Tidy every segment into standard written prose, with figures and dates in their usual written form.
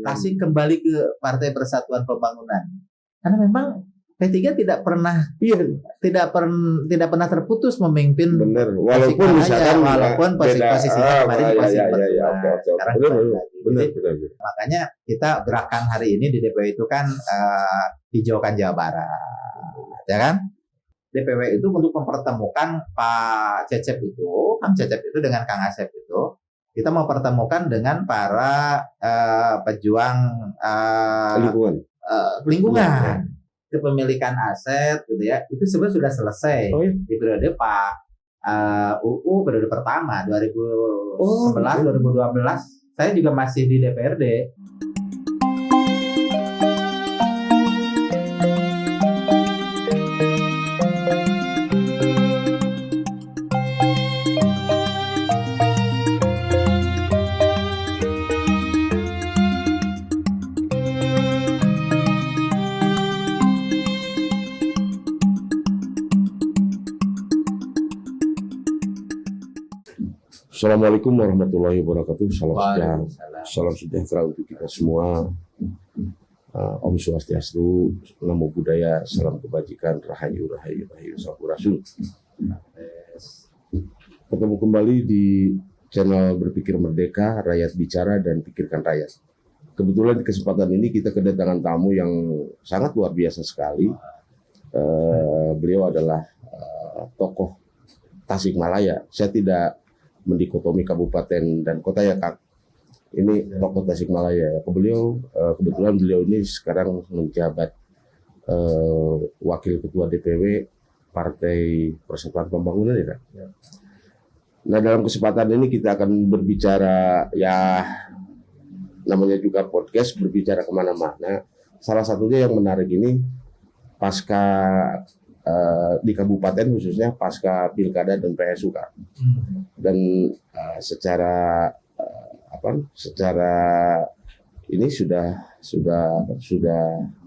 kasih kembali ke Partai Persatuan Pembangunan. Karena memang P3 tidak pernah terputus memimpin. Benar. Walaupun misalkan posisinya kemarin di Pasir Batu. Sekarang benar. Makanya kita gerakan hari ini di DPW itu kan hijaukan Jawa Barat, ya kan? DPW itu untuk mempertemukan Pak Cecep itu, Kang Cecep itu dengan Kang Asep itu, kita mempertemukan dengan para pejuang lingkungan. Kepemilikan aset gitu ya, itu sebenarnya sudah selesai di periode Pak UU periode pertama 2011 2012. Saya juga masih di DPRD. Assalamualaikum warahmatullahi wabarakatuh. Salam sejahtera untuk kita semua. Om Swastiastu, Namo Buddhaya, salam kebajikan, Rahayu Sampurasun. Ketemu kembali di channel Berpikir Merdeka, Rakyat Bicara dan Pikirkan Rakyat. Kebetulan di kesempatan ini kita kedatangan tamu yang sangat luar biasa sekali. Beliau adalah tokoh Tasikmalaya. Saya tidak mendikotomi kabupaten dan kota ya Kak. Ini tokoh Tasikmalaya. Kebetulan beliau ini sekarang menjabat wakil ketua DPW Partai Persatuan Pembangunan ya Kak. Nah, dalam kesempatan ini kita akan berbicara, ya namanya juga podcast, berbicara kemana-mana. Salah satunya yang menarik ini pasca di kabupaten, khususnya pasca pilkada dan PSU Kak. Dan secara ini sudah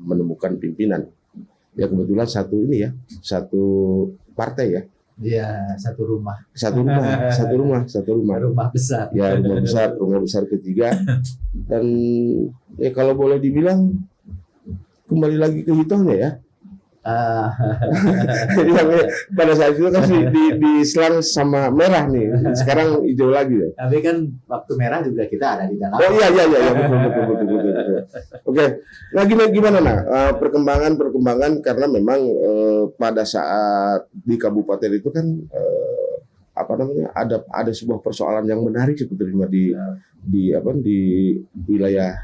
menemukan pimpinan. Ya kebetulan satu partai ya. Iya, satu rumah besar. Ya, rumah besar ketiga. Dan ya kalau boleh dibilang kembali lagi ke hitohnya ya. Pada saat itu kan diselang sama merah nih, sekarang hijau lagi ya. Tapi kan waktu merah juga kita ada di dalam. Oh iya betul. Oke, nah gimana perkembangan karena memang pada saat di kabupaten itu kan ada sebuah persoalan yang menarik sebetulnya di wilayah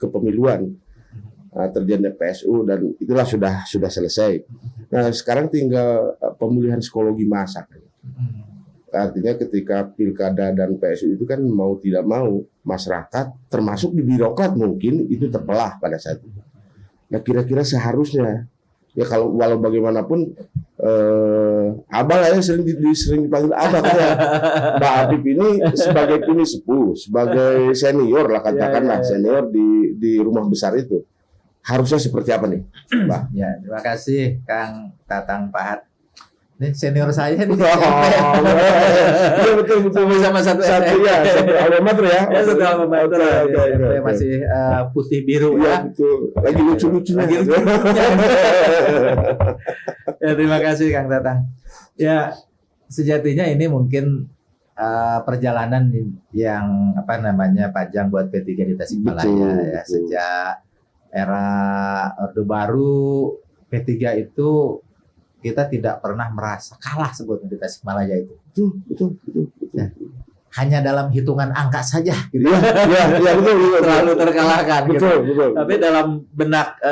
kepemiluan. Terjadinya PSU dan itulah sudah selesai. Nah sekarang tinggal pemulihan psikologi massa. Artinya ketika pilkada dan PSU itu kan mau tidak mau masyarakat termasuk di birokrat mungkin itu terbelah pada saat itu. Nah kira-kira seharusnya ya walau bagaimanapun Abang aja sering dipanggil Abang ya. Mbak Habib ini sebagai sepuh, sebagai senior lah katakanlah senior di rumah besar itu. Harusnya seperti apa nih, Mbak? Ya, terima kasih Kang Tatang Pahat. Ini senior saya nih. Iya betul. Sama satu alma mater ya. Ya, satu alma mater. Masih putih biru ya. Betul. Lagi lucu-lucunya. Ya, terima kasih Kang Tatang. Ya, sejatinya ini mungkin perjalanan yang panjang buat P3 di Tasikmalaya ya. Sejak era Orde Baru, P3 itu kita tidak pernah merasa kalah sebetulnya di Tasikmalaya itu. Betul. Ya. Hanya dalam hitungan angka saja. Gitu. Ya, betul. Selalu terkalahkan. Betul. Tapi dalam benak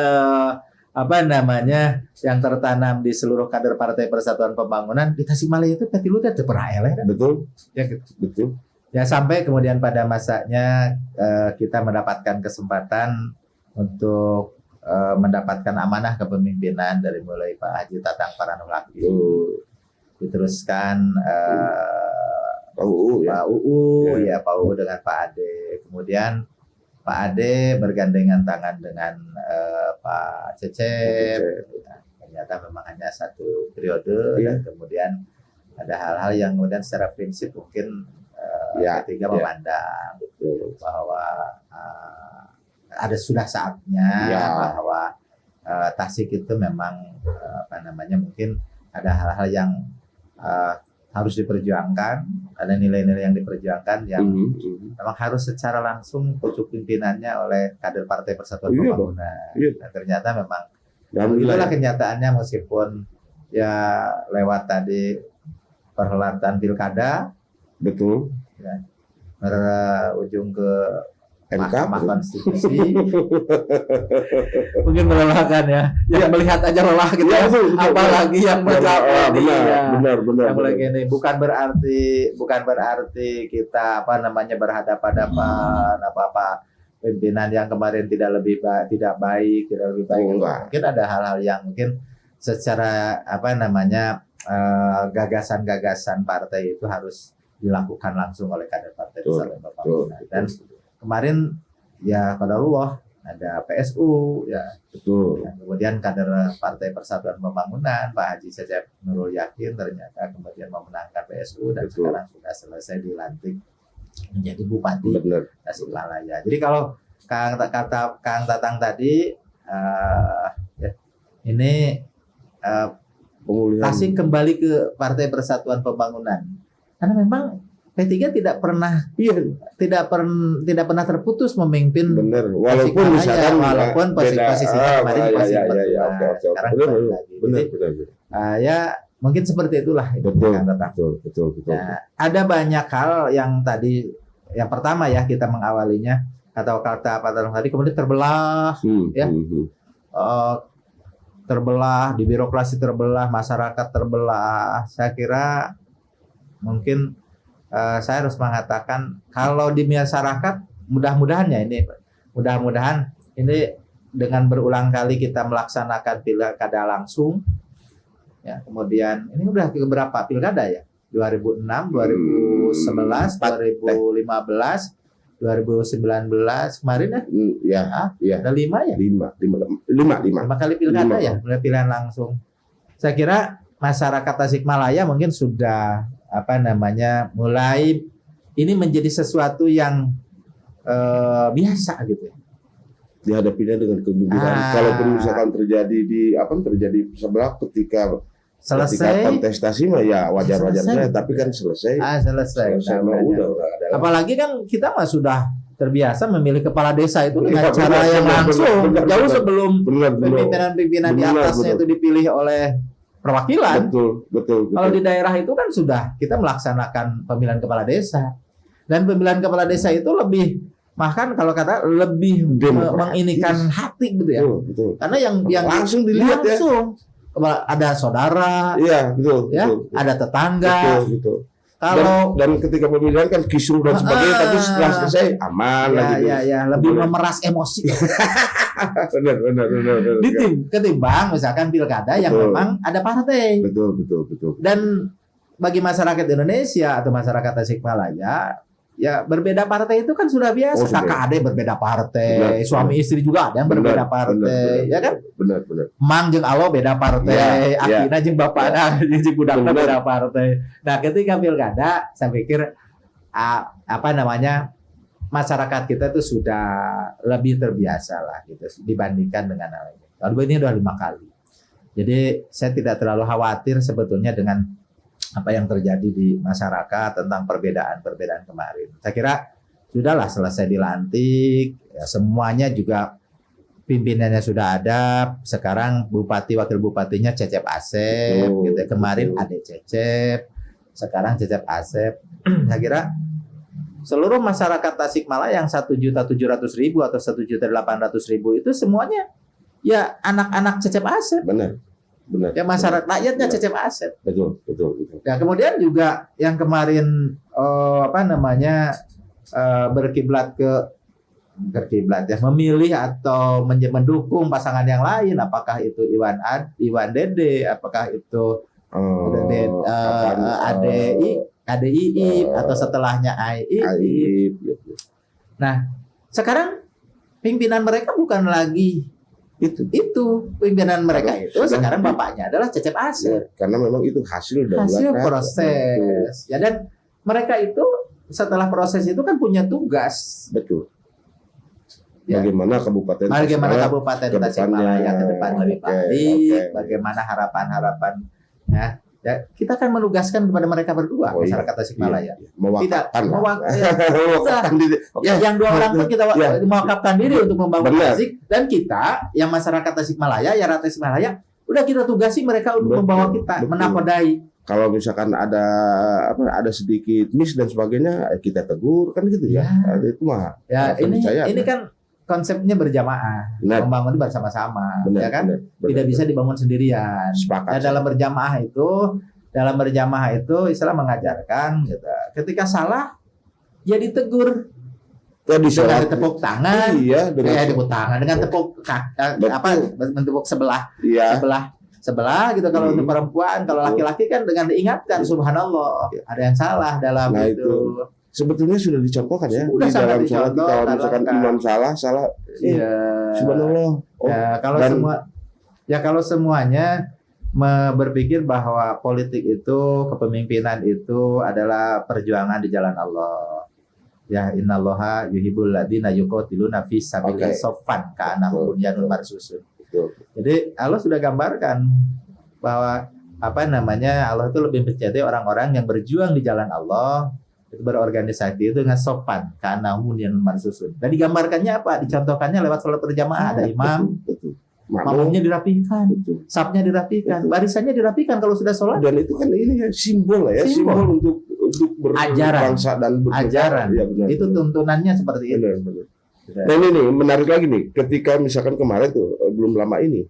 yang tertanam di seluruh kader Partai Persatuan Pembangunan di Tasikmalaya itu P3 itu pernah eleh. Betul. Ya gitu. Betul. Ya sampai kemudian pada masanya kita mendapatkan kesempatan untuk mendapatkan amanah kepemimpinan dari mulai Pak Haji Tatang Paranulaki, diteruskan Pak UU Pak UU dengan Pak Ade, kemudian Pak Ade bergandengan tangan dengan Pak Cecep. Ternyata memang hanya satu periode dan kemudian ada hal-hal yang kemudian secara prinsip mungkin P3 memandang bahwa ada sudah saatnya Ya. bahwa Tasik itu memang mungkin ada hal-hal yang harus diperjuangkan, ada nilai-nilai yang diperjuangkan yang memang harus secara langsung pucuk pimpinannya oleh kader Partai Persatuan Iya, Pembangunan. Iya. Nah, ternyata memang Alhamdulillah. itulah kenyataannya, meskipun ya lewat tadi perhelatan pilkada Betul. berujung ke MK. Mahkamah Konstitusi. Mungkin melelahkan ya. Yang melihat aja lelah gitu. Iya, ya. betul. Apalagi yang mencapai. Benar. Apalagi ini bukan berarti kita berhadapan-hadapan apa pimpinan yang kemarin tidak baik. Enggak. Mungkin ada hal-hal yang mungkin secara gagasan-gagasan partai itu harus dilakukan langsung oleh kader Partai Persatuan Pembangunan. Dan kemarin ya qadarullah ada PSU ya. Betul. Ya, kemudian kader Partai Persatuan Pembangunan Pak Haji Cecep Nurul Yakin ternyata kemudian memenangkan PSU dan Betul. sekarang sudah selesai dilantik menjadi Bupati Benar. Tasikmalaya. Jadi kalau Kang Tatang tadi ini Pemulihan. Tasik kembali ke Partai Persatuan Pembangunan. Karena memang P3 tidak pernah terputus memimpin Benar. Walaupun Tasikmalaya, misalkan walaupun posisinya kemarin posisi kedua. Oke. Sekarang Benar. kembali lagi. Jadi, Benar. ya mungkin seperti itulah itu Betul. Kang Tatang. Betul. Nah, ada banyak hal yang tadi, yang pertama ya kita mengawalinya kata-kata Pak Tatang tadi, kemudian terbelah, Ya. Terbelah di birokrasi, terbelah masyarakat, terbelah. Saya kira mungkin saya harus mengatakan kalau di masyarakat mudah-mudahan ini dengan berulang kali kita melaksanakan pilkada langsung, ya kemudian ini udah ke berapa pilkada ya? 2006, 2011, 2015, 2019 kemarin ya? Ada 5 ya? 5 kali pilkada ya, mulai pilihan langsung. Saya kira masyarakat Tasikmalaya mungkin sudah mulai ini menjadi sesuatu yang biasa gitu ya. Dihadapinya dengan kegembiraan. Kalaupun misalkan terjadi sebelah ketika Selesai kontestasi mah ya wajar-wajar saja, tapi kan selesai. Selesai. Mah udah ada. Apalagi kan kita mah sudah terbiasa memilih kepala desa itu dengan Benar, cara yang benar, langsung, benar, jauh benar. sebelum Benar. pimpinan-pimpinan di Benar, atasnya benar. itu dipilih oleh perwakilan. Betul. Kalau di daerah itu kan sudah kita melaksanakan pemilihan kepala desa. Dan pemilihan kepala desa itu lebih, bahkan kalau kata lebih Demokratis. menginikan hati gitu ya. Betul. Karena yang Langsung dilihat ya. langsung ada saudara, Iya, betul. ya, betul. ada tetangga. Betul. Kalau dan ketika pemilihan kan kisruh dan sebagainya, tapi setelah selesai aman lagi. lebih memeras emosi. Benar. Ketimbang misalkan pilkada yang Betul. memang ada partai. Betul. Dan bagi masyarakat Indonesia atau masyarakat Tasikmalaya, ya berbeda partai itu kan sudah biasa. Sudah. Kakak adik berbeda partai, Benar. suami istri juga ada yang berbeda partai, ya kan? Benar. Mang jeung Alo beda partai, Ya, Akina jeung bapakna jeung budakna Benar. beda partai. Nah, ketika pilkada, saya pikir masyarakat kita itu sudah lebih terbiasa lah gitu dibandingkan dengan hal ini. Kalau ini udah 5 kali. Jadi saya tidak terlalu khawatir sebetulnya dengan apa yang terjadi di masyarakat tentang perbedaan kemarin. Saya kira sudahlah selesai dilantik, ya, semuanya juga pimpinannya sudah ada. Sekarang bupati wakil bupatinya Cecep Asep, gitu. Kemarin Ade Cecep, sekarang Cecep Asep. Saya kira seluruh masyarakat Tasikmalaya yang 1.700.000 atau 1.800.000 itu semuanya ya anak-anak Cecep Asep. Benar. Ya masyarakat rakyatnya Cecep Asep. Betul. Ya kemudian juga yang kemarin berkiblat ya, memilih atau mendukung pasangan yang lain, apakah itu Iwan Dede, apakah itu ADII atau setelahnya AII. Nah, sekarang pimpinan mereka bukan lagi itu pimpinan mereka itu sekarang bapaknya adalah Cecep Asep. Ya, karena memang itu hasil proses. Ya, dan mereka itu setelah proses itu kan punya tugas. Betul. Ya. Bagaimana Kabupaten Tasikmalaya Kabupaten ke Tasikmalaya ke depan lebih Oke, baik, oke. bagaimana harapan-harapan ya, kita kan menugaskan kepada mereka berdua, Oh, iya. masyarakat Tasikmalaya. Iya. Mewakafkan lah. Mewakafkan diri. Ya, yang 2 orang pun kita Ya. mewakafkan diri untuk membangun Benar. Tasik, dan kita yang masyarakat Tasikmalaya, ya rakyat Tasikmalaya, udah kita tugasi mereka untuk Betul, membawa kita betul. menakodai. kalau misalkan ada sedikit miss dan sebagainya, kita tegur kan gitu ya. Itu mah Ya, keniscayaan. ini kan konsepnya berjamaah, Benar. membangun bersama-sama, Benar, ya kan? benar, benar, Tidak bisa benar. dibangun sendirian. Sepakat. Ya, dalam berjamaah itu Islam mengajarkan gitu. Ketika salah ya ditegur Tadi dengan sholat. tepuk tangan. Iya, dengan Tepuk tangan dengan tepuk mentepuk sebelah gitu kalau untuk perempuan, kalau laki-laki kan dengan diingatkan subhanallah ada yang salah dalam Nah, itu. sebetulnya sudah dicontohkan ya Sudah di sangat dalam sholat. dicontoh, Kalau misalkan dalam- imam salah Iya. subhanallah. Oh, Ya, dan- kalau semuanya berpikir bahwa politik itu, kepemimpinan itu adalah perjuangan di jalan Allah. Ya, innallaha yuhibbul ladzina yuqatiluna fi sabilillahi Oke. saffan ka'annahum bunyanun marsusun. Betul. Jadi Allah sudah gambarkan bahwa Allah itu lebih mencintai orang-orang yang berjuang di jalan Allah, itu berorganisasi itu dengan sopan ka'annahum bunyanun marsusun. Dan digambarkannya apa? Dicontohkannya lewat sholat berjamaah, ada imam, Betul. makmumnya dirapikan, Betul. safnya dirapikan, Betul. barisannya dirapikan kalau sudah sholat. Dan itu kan ini ya simbol lah ya, Simbol. simbol untuk Ajaran. berbangsa dan bernegara. Ajaran. Ya, benar, Itu benar. tuntunannya seperti itu. Benar. Dan ini menarik lagi nih, ketika misalkan kemarin tuh belum lama ini,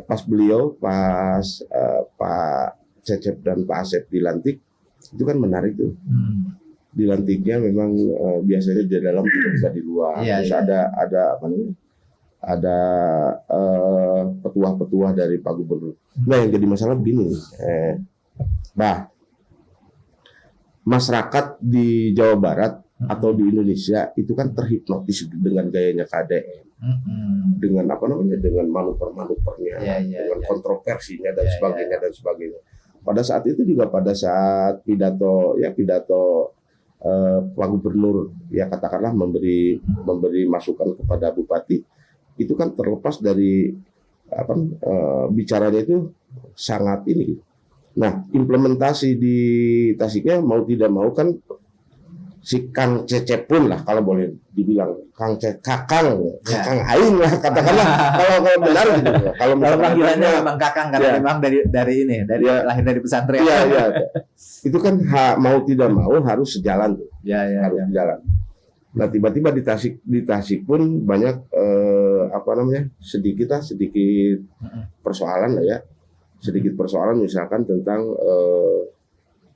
pas Pak Cecep dan Pak Asep dilantik, itu kan menarik tuh. Dilantiknya memang biasanya di dalam tidak di luar. Iya, Terus iya. ada apa namanya? Ada petuah-petuah dari Pak Gubernur. Nah, yang jadi masalah begini, masyarakat di Jawa Barat atau di Indonesia itu kan terhipnotis dengan gayanya KDM, dengan dengan manuver-manuvernya, Iya, iya, dengan iya. kontroversinya dan Iya, sebagainya dan sebagainya. Pada saat itu juga pada saat pidato Pak Gubernur ya katakanlah memberi masukan kepada bupati, itu kan terlepas dari bicaranya itu sangat ini gitu. Nah, implementasi di Tasiknya mau tidak mau kan si Kang Cecep pun lah kalau boleh dibilang Kakang Aing lah katakanlah kalau benar gitu. Kalau Kalau misalkan panggilannya ada- memang kakang karena Ya. memang dari Ya. lahir dari pesantren. Iya. Itu kan mau tidak mau harus sejalan tuh, Ya. harus sejalan. Nah, tiba-tiba di Tasik pun banyak sedikit persoalan lah ya. Sedikit persoalan misalkan tentang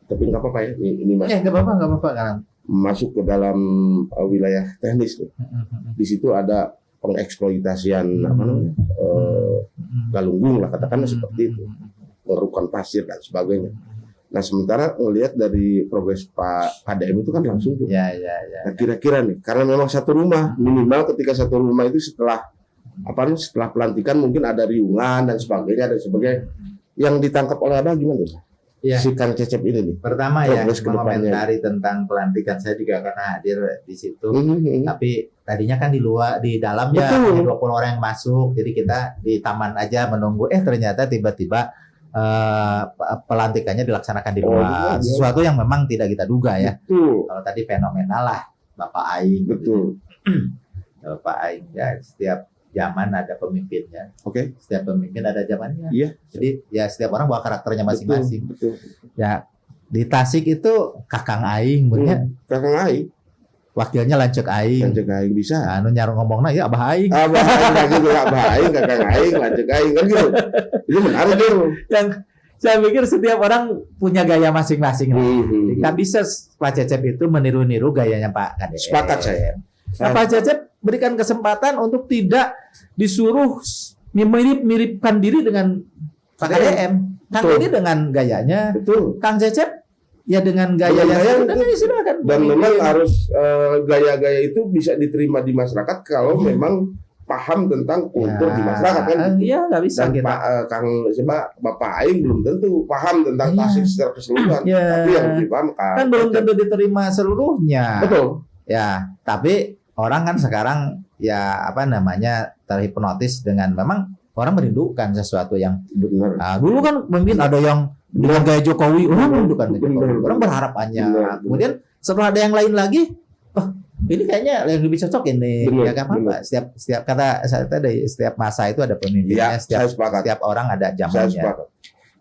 tapi nggak apa-apa ya ini Nggak apa-apa kan. masuk ke dalam wilayah teknis tuh. Di situ ada pengeksploitasian galunggung lah katakanlah seperti itu, mengerukkan pasir dan sebagainya. Nah, sementara melihat dari progres Pak KDM itu kan langsung tuh. Ya. Nah, kira-kira nih, karena memang satu rumah minimal ketika satu rumah itu setelah pelantikan mungkin ada riungan dan sebagainya. Yang ditangkap oleh Abah gimana tuh? Iya. Si Kang Cecep ini nih. Pertama ya, Progres ke depannya. mengomentari tentang pelantikan saya juga karena hadir di situ. Mhm. Tapi tadinya kan di dalam ya Betul. hanya 20 orang yang masuk. Jadi kita di taman aja menunggu. Ternyata tiba-tiba pelantikannya dilaksanakan di luar. iya. Sesuatu yang memang tidak kita duga ya. Betul. Kalau tadi fenomenal lah Bapak Aing. Betul. Bapak Aing ya setiap zaman ada pemimpinnya. Oke. Setiap pemimpin ada zamannya. Iya. Jadi ya setiap orang bawa karakternya masing-masing. Betul. Ya di Tasik itu Kakang Aing, bener. Kakang Aing, Wakilnya Lancuk Aing. Lancuk Aing bisa. Anu nyaru ngomongna ya Abah Aing. Abah Aing lagi juga Abah Aing, Kakang Aing, Lancuk Aing kan gitu. Itu menarik tuh. Yang saya pikir setiap orang punya gaya masing-masing. Mhm. Nggak bisa Pak Cecep itu meniru-niru gayanya Pak KDM. Sepakat saya. Nah, Pak Cecep berikan kesempatan untuk tidak disuruh mirip-miripkan diri dengan Pak KDM. Kang Betul. ini dengan gayanya, Betul. Kang Cecep ya dengan gaya Dengan gaya yang itu. silakan. Dan Pemimpin. memang harus gaya-gaya itu bisa diterima di masyarakat kalau Iya. memang paham tentang kultur di masyarakat kan. Iya, nggak bisa Dan kita. Bapak Aing belum tentu paham tentang Iya. Tasik secara keseluruhan. Iya. Tapi yang dipaham Kan belum tentu diterima seluruhnya. Betul. Ya, tapi orang kan sekarang ya apa namanya terhipnotis dengan memang orang merindukan sesuatu yang Benar. dulu kan mungkin ada yang dengan gaya Jokowi, orang merindukan gaya Jokowi, Benar. orang berharap banyak. Benar. Kemudian setelah ada yang lain lagi, oh ini kayaknya yang lebih cocok ini, Benar. ya kan apa? Setiap kata saya tadi, setiap masa itu ada pemimpinnya, Ya, saya sepakat. setiap orang ada Saya zamannya. sepakat.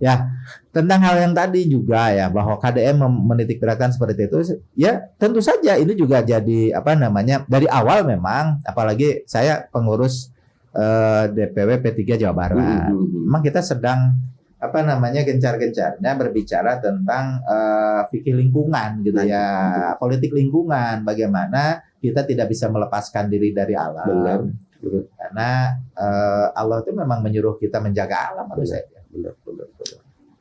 Ya, tentang hal yang tadi juga ya bahwa KDM menitik beratkan seperti itu, ya tentu saja ini juga jadi apa namanya dari awal memang, apalagi saya pengurus DPW P3 Jawa Barat, memang kita sedang apa namanya gencar-gencarnya berbicara tentang fikih lingkungan gitu ya, politik lingkungan, bagaimana kita tidak bisa melepaskan diri dari alam. Benar. Karena Allah itu memang menyuruh kita menjaga alam harus saja. Benar.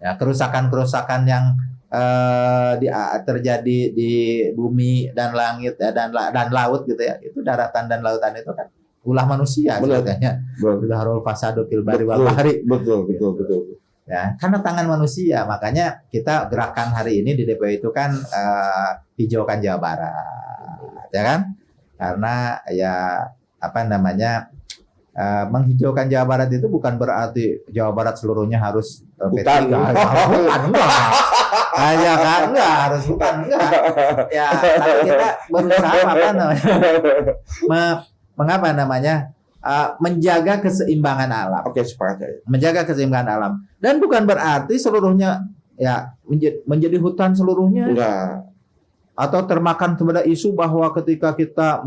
Ya, kerusakan-kerusakan yang terjadi di bumi dan langit ya, dan laut gitu ya, itu daratan dan lautan itu kan ulah manusia sebetulnya. Harul fasadu fil barri wal bahri. Betul. Ya, karena tangan manusia, makanya kita gerakan hari ini di DPW itu kan hijaukan Jawa Barat, ya kan? Karena ya apa namanya menghijaukan Jawa Barat itu bukan berarti Jawa Barat seluruhnya harus P3, enggak. Ya kan, enggak harus hutan, enggak. Ya, tapi kita berusaha apa namanya? Menjaga keseimbangan alam. Oke, sepakat saya. Menjaga keseimbangan alam. Dan bukan berarti seluruhnya ya menjadi hutan seluruhnya. Enggak. Atau termakan kepada isu bahwa ketika kita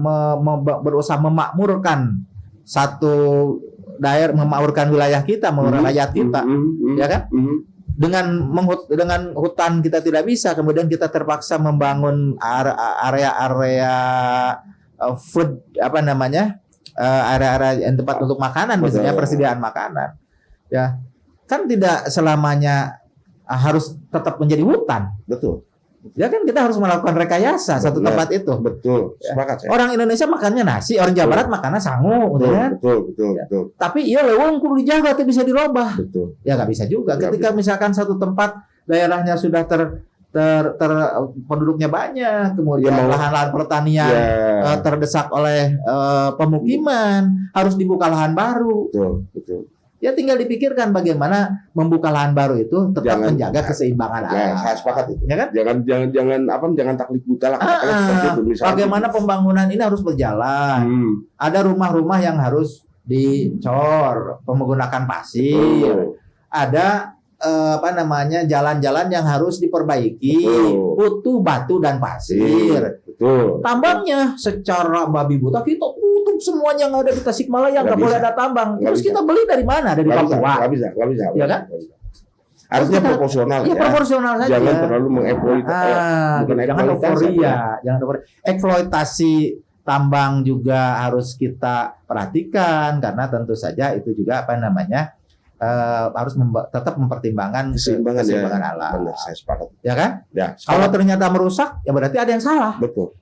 berusaha memakmurkan satu daerah, memakmurkan wilayah kita, memakmurkan rakyat kita, ya kan? Dengan hutan kita tidak bisa, kemudian kita terpaksa membangun area-area food apa namanya? Area-area yang tempat untuk makanan, misalnya persediaan makanan. Ya. Kan tidak selamanya harus tetap menjadi hutan. Betul. Ya kan kita harus melakukan rekayasa satu tempat itu. Betul. Sepakat saya. Orang Indonesia makannya nasi, orang Jawa Barat makannya sangu, Betul, kan? Betul. Tapi iya lewung kudu dijaga tuh bisa dirubah. Betul. Ya nggak bisa juga. Ketika misalkan satu tempat daerahnya sudah penduduknya banyak, kemudian lahan-lahan pertanian terdesak oleh pemukiman, harus dibuka lahan baru. Betul. Ya tinggal dipikirkan bagaimana membuka lahan baru itu tetap menjaga keseimbangan alam. Saya sepakat itu. Ya kan? Jangan taklid buta lah. Bagaimana pembangunan ini harus berjalan. Ada rumah-rumah yang harus dicor menggunakan pasir. Ada jalan-jalan yang harus diperbaiki, butuh batu dan pasir. Betul. Tambangnya secara babi buta kita tutup semuanya yang ada di Tasikmalaya, nggak boleh ada tambang. Terus kita beli dari mana? Dari Papua. Nggak bisa. Ya kan? Harusnya proporsional ya. Proporsional saja. Jangan terlalu mengeksploitasi. Jangan euforia. Eksploitasi tambang juga harus kita perhatikan karena tentu saja itu juga harus tetap mempertimbangkan keseimbangan alam. Benar, saya sepakat. Ya kan? Ya, kalau ternyata merusak, ya berarti ada yang salah. Betul.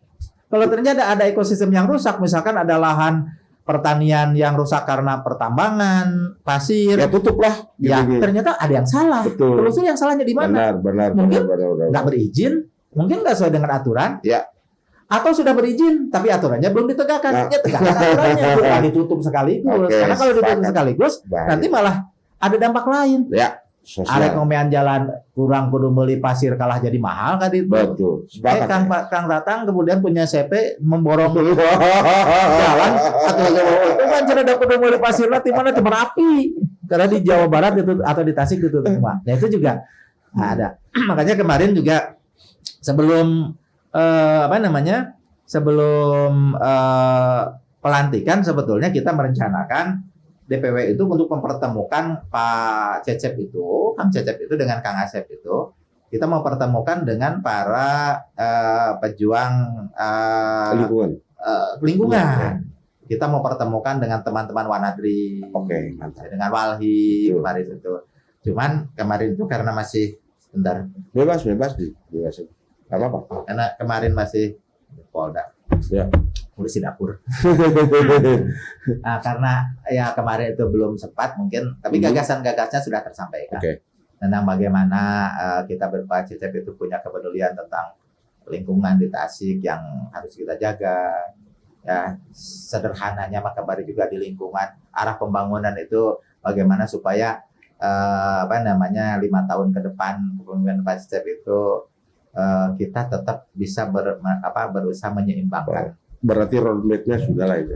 Kalau ternyata ada ekosistem yang rusak, misalkan ada lahan pertanian yang rusak karena pertambangan, pasir. Ya tutuplah. Ya, ternyata ada yang salah. Betul. Telusuri yang salahnya di mana? Benar. Mungkin nggak berizin, mungkin nggak sesuai dengan aturan. Ya. Atau sudah berizin, tapi aturannya belum ditegakkan. Ya, tegakkan aturannya. Bukan ditutup sekaligus. Karena kalau ditutup sekaligus, nanti malah ada dampak lain. Ya. Arek ngomean jalan kurang kudu beli pasir kalah jadi mahal kan itu. Betul. Kang Tatang kemudian punya CP memborong jalan atau itu kan cerita kudu beli pasir lah di mana di Merapi. Karena di Jawa Barat itu atau di Tasik itu semua. Nah itu juga ada. Makanya kemarin juga sebelum sebelum pelantikan sebetulnya kita merencanakan DPW itu untuk mempertemukan Pak Cecep itu, Kang Cecep itu dengan Kang Asep itu, kita mau pertemukan dengan para pejuang lingkungan. Kita mau pertemukan dengan teman-teman Wanadri, mantap. Dengan Walhi kemarin itu. Cuman kemarin itu karena masih bentar. Bebas. Gak apa-apa. Karena kemarin masih Polda. Ya. Polisi dapur. Nah, karena ya kemarin itu belum sempat mungkin, tapi gagasan-gagasannya sudah tersampaikan. Tentang bagaimana kita Pak Cecep itu punya kepedulian tentang lingkungan di Tasik yang harus kita jaga. ya sederhananya maka bari juga di lingkungan arah pembangunan itu bagaimana supaya 5 tahun ke depan kepemimpinan Pak Cecep itu kita tetap bisa berusaha menyeimbangkan. Berarti roadmap-nya sudah lah itu.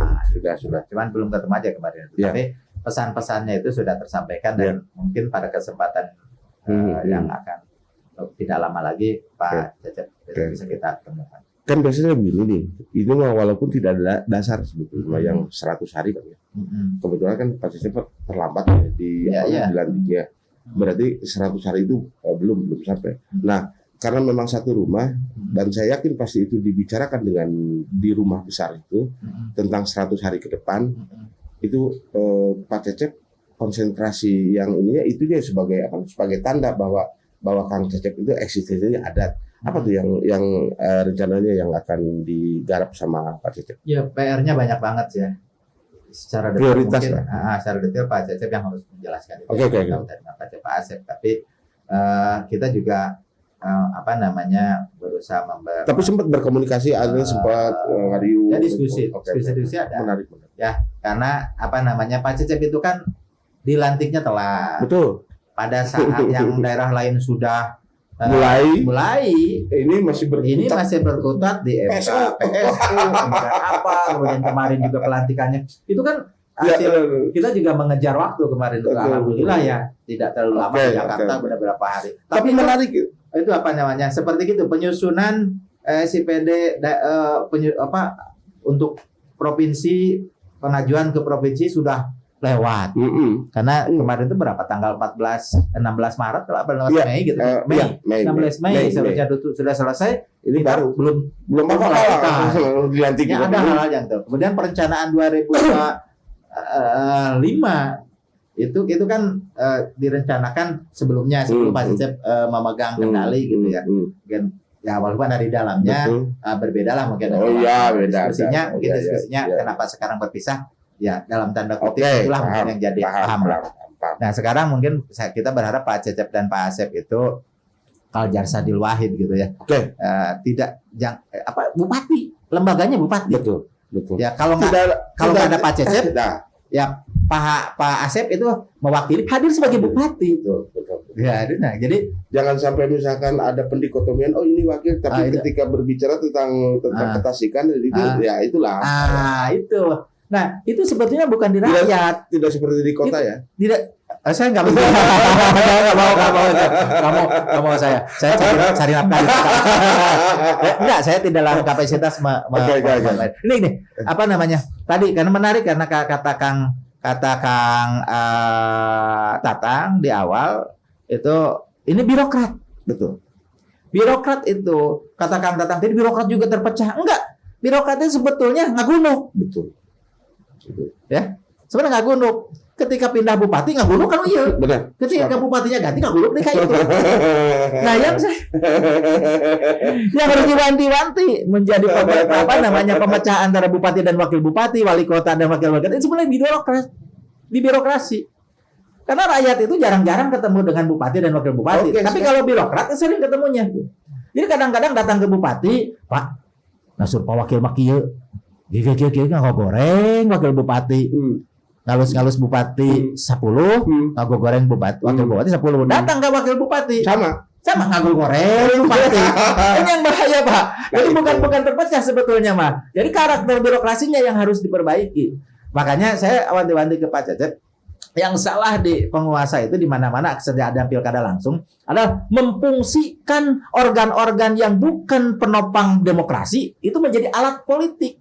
Sudah. Cuman belum ketemu aja kemarin itu. Ya. Tapi pesan-pesannya itu sudah tersampaikan dan mungkin pada kesempatan yang akan tidak lama lagi Pak Cecep bisa kita temukan. Kan biasanya begini nih, itu mah walaupun tidak ada dasar sebetulnya yang 100 hari kan ya. Kebetulan kan Pak Cecep terlambat ya di dilantik ya. Berarti 100 hari itu belum sampai. Nah, karena memang satu rumah dan saya yakin pasti itu dibicarakan dengan di rumah besar itu tentang 100 hari ke depan itu Pak Cecep konsentrasi yang ininya itu dia sebagai tanda bahwa Kang Cecep itu eksistensinya ada. Apa tuh yang rencananya yang akan digarap sama Pak Cecep? Ya PR-nya banyak banget ya. Secara detail prioritas mungkin, secara detail Pak Cecep yang harus menjelaskan itu. Oke. Pak Asep. Tapi kita juga berusaha Tapi sempat berkomunikasi, ada sempat radio. Ya diskusi ada. Menarik. Ya, karena Pak Cecep itu kan dilantiknya telat. Betul. Pada saat yang daerah lain sudah mulai ini masih berkutat di MK, PSU, kemudian kemarin juga pelantikannya. Itu kan hasil kita juga mengejar waktu kemarin. Alhamdulillah ya, tidak terlalu lama di Jakarta beberapa hari. Tapi menarik itu seperti gitu penyusunan SIPD untuk provinsi, pengajuan ke provinsi sudah lewat. Karena kemarin itu berapa tanggal 16 Maret kalau 16 Mei gitu. Mei 16 Mei seharusnya sudah selesai. Ini baru belum apa-apa dilantik. Ada hal yang tuh. Kemudian perencanaan 2005 itu kan direncanakan sebelum Pak Cecep memegang kendali gitu ya. Ya walaupun dari dalamnya berbeda lah mungkin. Diskusinya kenapa sekarang berpisah? Ya dalam tanda kutip itulah mungkin yang jadi paham. Nah sekarang mungkin kita berharap Pak Cecep dan Pak Asep itu Kaljar Sadil Wahid gitu ya. Bupati, lembaganya bupati. Betul. Ya kalau nggak ada Pak Cecep, ya Pak Asep itu mewakili hadir sebagai bupati. Betul. Ya, nah jadi jangan sampai misalkan ada pendikotomian, ini wakil, tapi ketika berbicara tentang ketasikan itu ya itulah. Itu. Nah, itu sebetulnya bukan di rakyat. Tidak seperti di kota ya? Tidak. Saya nggak mau. Kamu saya. Saya cari nafkah. Enggak, saya tidak dalam kapasitas. Ini tadi karena menarik karena kata Kang Tatang di awal itu ini birokrat. Betul. Birokrat itu kata Kang Tatang tadi birokrat juga terpecah. Enggak. Birokratnya sebetulnya ngagunuk. Betul. Ya, sebenarnya nggak gunuk. Ketika pindah bupati nggak gunuk kan iya. Benar. Ketika bupatinya ganti nggak gunuk DKI itu. Nah yang harus diwanti-wanti menjadi pemecah antara bupati dan wakil bupati, wali kota dan wakil wali kota itu sebenarnya di birokrasi. Karena rakyat itu jarang-jarang ketemu dengan bupati dan wakil bupati. Tapi kalau birokrat sering ketemunya. Jadi kadang-kadang datang ke bupati, Pak, nasur Pak wakil makieu. Gigi nggak goreng wakil bupati, ngalus bupati 10, nggak goreng bupati wakil bupati 10. Datang ke wakil bupati sama nggak goreng bupati. Ini yang bahaya Pak. Itu bukan terpecah sebetulnya mah. Jadi karakter birokrasinya yang harus diperbaiki. Makanya saya wanti-wanti ke Pak Cecep. Yang salah di penguasa itu di mana-mana sejak ada pilkada langsung adalah memfungsikan organ-organ yang bukan penopang demokrasi itu menjadi alat politik.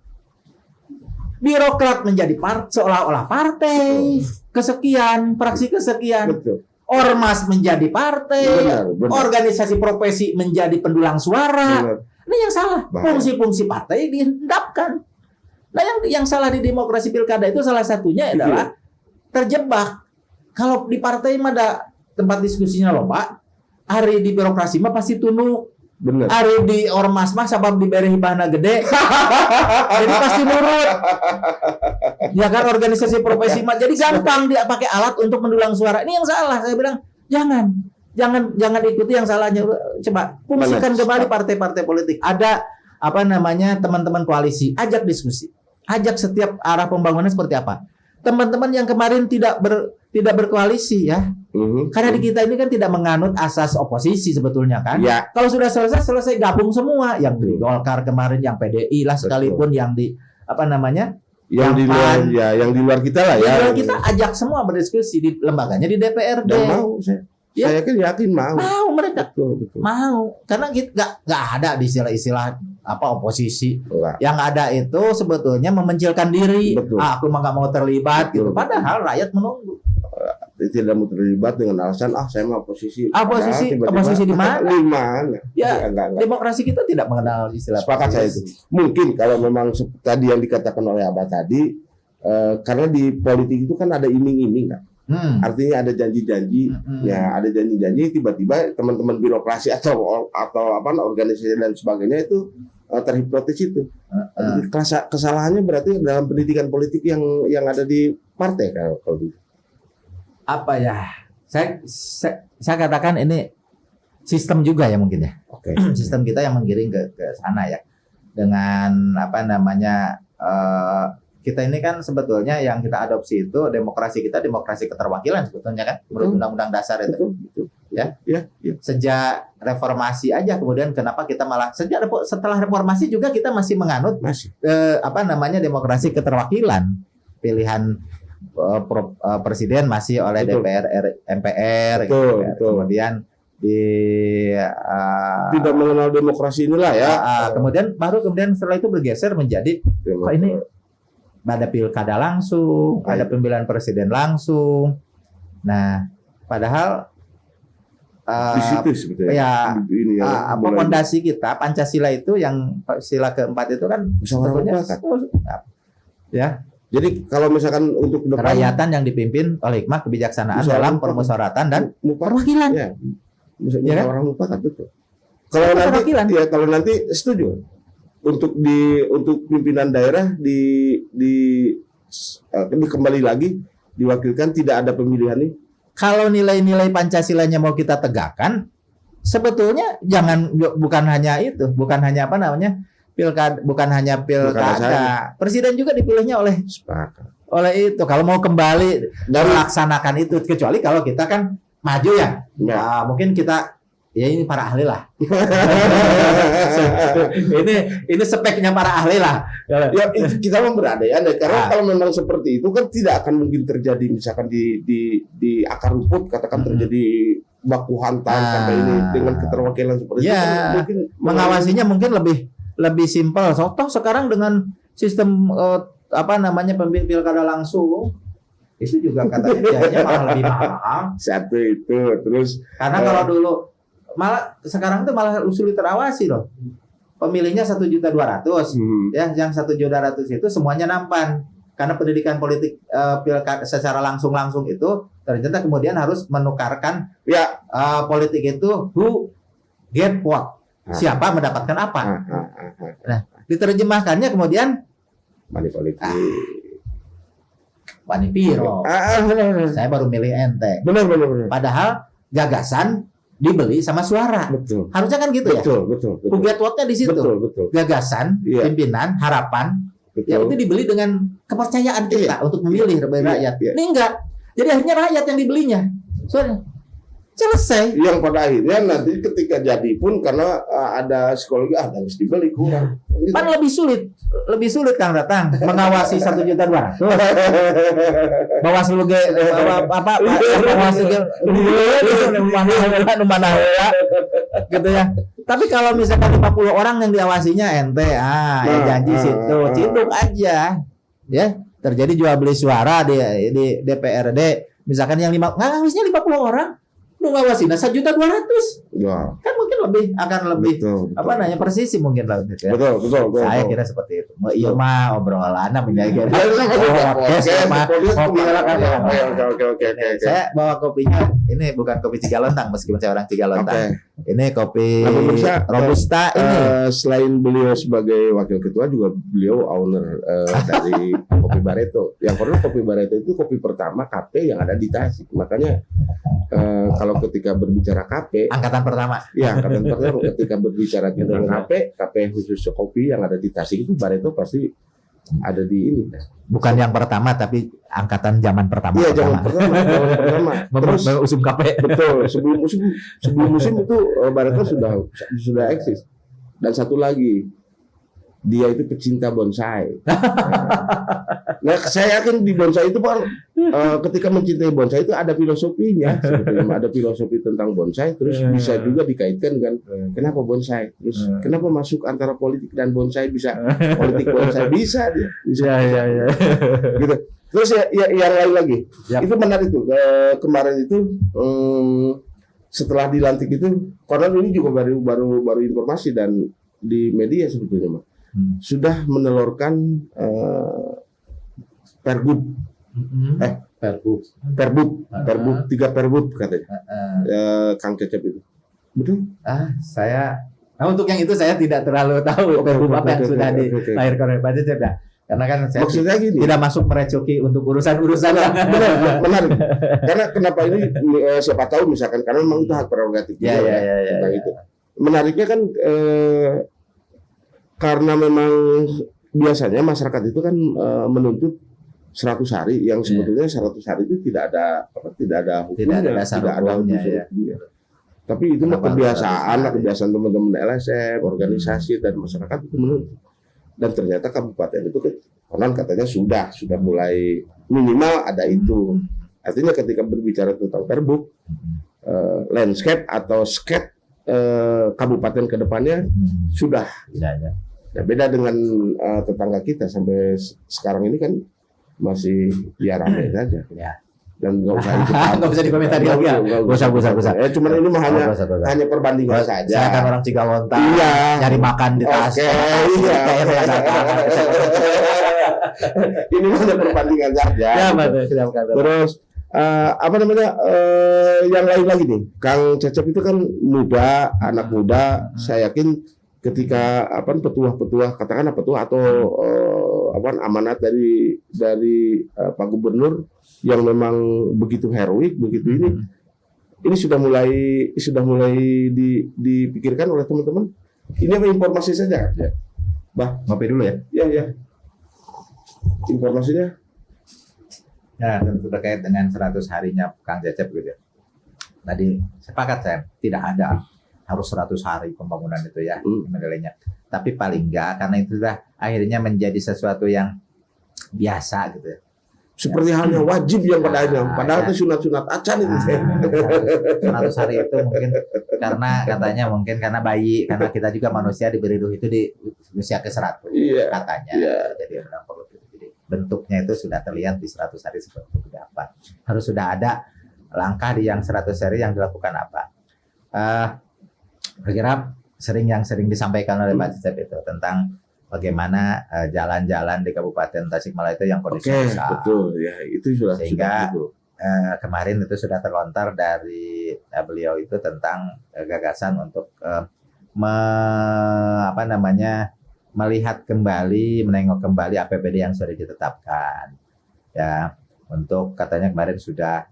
Birokrat menjadi seolah-olah partai kesekian, fraksi kesekian. Betul. Ormas menjadi partai, benar. Organisasi profesi menjadi pendulang suara. Benar. Ini yang salah. Fungsi-fungsi partai dihendapkan. Nah, yang salah di demokrasi pilkada itu salah satunya adalah terjebak. Kalau di partai mah ada tempat diskusinya loh, Pak. Hari di birokrasi mah pasti tunduk. Bener. Hari di ormas mah sabab diberi hibahna gede. Jadi pasti nurut. Ya kan organisasi profesi mah jadi gampang dia pakai alat untuk mendulang suara. Ini yang salah. Saya bilang jangan ikuti yang salahnya. Coba fungsikan kembali partai-partai politik. Ada teman-teman koalisi, ajak diskusi. ajak setiap arah pembangunan seperti apa. Teman-teman yang kemarin tidak berkoalisi ya, karena di kita ini kan tidak menganut asas oposisi sebetulnya kan. Ya. Kalau sudah selesai gabung semua, yang di Golkar kemarin, yang PDI lah sekalipun, yang di apa namanya, yang di luar PAN, ya, yang di luar kita lah ya. di luar kita ajak semua berdiskusi di lembaganya di DPRD. Dan mau saya. Ya. Saya yakin mau. Mau mereka. Betul. Mau, karena kita nggak ada di istilah apa oposisi. Enggak. Yang ada itu sebetulnya memencilkan diri. Betul. Aku mah nggak mau terlibat gitu. Betul. Padahal rakyat menunggu. Tidak mau terlibat dengan alasan saya mau oposisi. Oposisi di mana? Di mana? Ya, enggak. demokrasi kita tidak mengenal istilah. Sepakat saya itu. Mungkin kalau memang tadi yang dikatakan oleh Abah tadi, karena di politik itu kan ada iming-iming kan. Artinya ada janji-janji, ya ada janji-janji, tiba-tiba teman-teman birokrasi atau apa organisasi dan sebagainya itu terhipnotis itu. Kesalahannya berarti dalam pendidikan politik yang ada di partai kalau gitu. Apa ya? Saya katakan ini sistem juga ya mungkin ya. Oke. Sistem kita yang menggiring ke sana ya. Dengan apa namanya? Kita ini kan sebetulnya yang kita adopsi itu demokrasi kita demokrasi keterwakilan sebetulnya kan menurut Undang-Undang Dasar itu. Betul. Ya. Ya. Sejak reformasi aja kemudian kenapa kita malah setelah reformasi juga kita masih menganut apa namanya demokrasi keterwakilan. Pilihan presiden masih oleh Betul. DPR MPR Betul. kemudian tidak mengenal demokrasi inilah ya. Kemudian setelah itu bergeser menjadi kok ini ada pilkada langsung, ada pemilihan presiden langsung. Nah, padahal di situ sebetulnya. Ya, fondasi kita Pancasila itu yang sila keempat itu kan sebetulnya ya. Jadi kalau misalkan untuk depan, kerakyatan yang dipimpin oleh hikmah kebijaksanaan dalam permusyawaratan dan perwakilan. Ya. Ya kan? Orang mufakat betul. Kalau nanti setuju untuk pimpinan daerah kembali lagi diwakilkan tidak ada pemilihan ini. Kalau nilai-nilai Pancasilanya mau kita tegakkan, sebetulnya bukan hanya apa namanya pilkada, bukan hanya pilkada. Presiden juga dipilihnya oleh itu. Kalau mau kembali melaksanakan itu, kecuali kalau kita kan maju ya. Nah, mungkin kita ya ini para ahli lah. ini speknya para ahli lah. Ya kita memberandai-andai karena kalau memang seperti itu kan tidak akan mungkin terjadi misalkan di akar rumput katakan terjadi baku hantam sampai ini dengan keterwakilan seperti itu. Mungkin mengawasinya mungkin lebih simpel. Toh sekarang dengan sistem apa namanya pilkada langsung itu juga katanya biayanya malah lebih mahal. Satu itu terus karena kalau dulu malah sekarang itu malah sulit terawasi loh. Pemilihnya 1.200.000 ya, yang 1.200.000 itu semuanya nampan. Karena pendidikan politik pilkada secara langsung itu ternyata kemudian harus menukarkan politik itu who get what. Siapa mendapatkan apa. Nah, diterjemahkannya kemudian money politik. Wani Piro. Saya baru milih ente. Benar. Padahal gagasan dibeli sama suara. Betul. Harusnya kan gitu ya. Betul. Uget wotnya di situ. Betul. Gagasan, pimpinan, harapan, ya itu dibeli dengan kepercayaan kita untuk memilih rakyat. Ini enggak. Jadi akhirnya rakyat yang dibelinya. Soalnya selesai. Yang pada akhirnya nanti ketika jadi pun karena ada psikologi harus dibeli kurang. Kan lebih sulit Kang Datang mengawasi 1.200.000. Bawaslu ge apa Bawaslu ge mana gitu ya. Tapi kalau misalkan 50 orang yang diawasinya ente ya janji situ ciduk aja ya terjadi jual beli suara di DPRD misalkan yang ngawasnya 50 orang lu ngawasin 1.200.000 kan mungkin akan lebih betul. Persisi mungkin lah gitu ya. Betul. Saya kira seperti itu. Iya mah obrolan menjaga. Oke. Saya bawa kopinya ini bukan kopi Cigalontang meskipun saya orang Cigalontang. Ini kopi Robusta ini. Selain beliau sebagai wakil ketua juga beliau owner dari Kopi Barreto. Yang karena Kopi Barreto itu kopi pertama KP yang ada di Tasik. Makanya kalau ketika berbicara KP angkatan pertama. Ya, angkatan pertama ketika berbicara tentang KP khusus kopi yang ada di Tasik itu Barreto pasti ada di ini. Bukan yang pertama, tapi angkatan zaman pertama. Iya, zaman pertama. Terus usum KP. betul, sebelum musim itu Barata sudah eksis. Dan satu lagi, dia itu pecinta bonsai. Nah, saya yakin di bonsai itu Pak, ketika mencintai bonsai itu ada filosofinya. Sebetulnya ada filosofi tentang bonsai, terus bisa juga dikaitkan dengan kenapa bonsai, terus kenapa masuk antara politik dan bonsai, bisa politik bonsai bisa dia. Bisa. Ya. Gitu. Terus ya yang lain lagi, Yap. itu menarik tuh. Kemarin itu setelah dilantik itu, konon ini juga baru informasi dan di media sebetulnya, Mas. Sudah menelurkan Pergub, Perbub 3 Perbub katanya, Kang Cecep itu, betul? Nah untuk yang itu saya tidak terlalu tahu Perbub apa yang sudah dilahirkan oleh Pak Cecep ya. Karena kan saya maksudnya gini, tidak masuk merecoki untuk urusan-urusan benar, menarik. Karena kenapa ini siapa tahu misalkan karena memang itu hak prerogatif ya. itu. Menariknya kan karena memang biasanya masyarakat itu kan menuntut 100 hari yang sebetulnya 100 hari itu tidak ada hukumnya, tidak ada hukumnya. Tapi itu kebiasaan teman-teman LSM, organisasi dan masyarakat itu menuntut. Dan ternyata kabupaten itu konon katanya sudah mulai minimal ada itu. Artinya ketika berbicara tentang Perbuk, landscape atau skate kabupaten ke depannya sudah. Ya, beda dengan tetangga kita sampai sekarang ini kan masih ya ramai saja. Ya. Dan nggak usah dikomentari lagi. Nggak usah. Cuman ini mah hanya perbandingan saja. Saya kan orang Cigawonta, nyari makan di tas. Iya. Ini mah hanya perbandingan saja. Ya, betul. Terus yang lain lagi nih, Kang Cecep itu kan muda, anak muda. Saya yakin ketika petuah katakanlah petuah atau amanat dari Pak Gubernur yang memang begitu heroik, begitu ini sudah mulai dipikirkan oleh teman-teman. Ini apa informasi saja? Ya. Ngopi dulu ya. Ya. Informasinya. Ya, tentu terkait dengan 100 harinya Kang Cecep gitu ya. Tadi sepakat saya, tidak ada harus 100 hari pembangunan itu ya nilainya. Tapi paling enggak karena itu sudah akhirnya menjadi sesuatu yang biasa gitu ya. Seperti halnya wajib yang padahal itu sunat-sunat acan itu. 100 hari itu mungkin karena bayi, karena kita juga manusia diberi ruh itu di usia ke-100 katanya. Jadi bentuknya itu sudah terlihat di 100 hari seperti apa. Harus sudah ada langkah di yang 100 hari yang dilakukan apa. Kira-kira sering disampaikan oleh Pak Cecep itu tentang bagaimana jalan-jalan di Kabupaten Tasikmalaya itu yang kondisi rusak. Betul, ya itu sudah. Sehingga kemarin itu sudah terlontar dari beliau itu tentang gagasan untuk melihat kembali, menengok kembali APBD yang sudah ditetapkan. Ya, untuk katanya kemarin sudah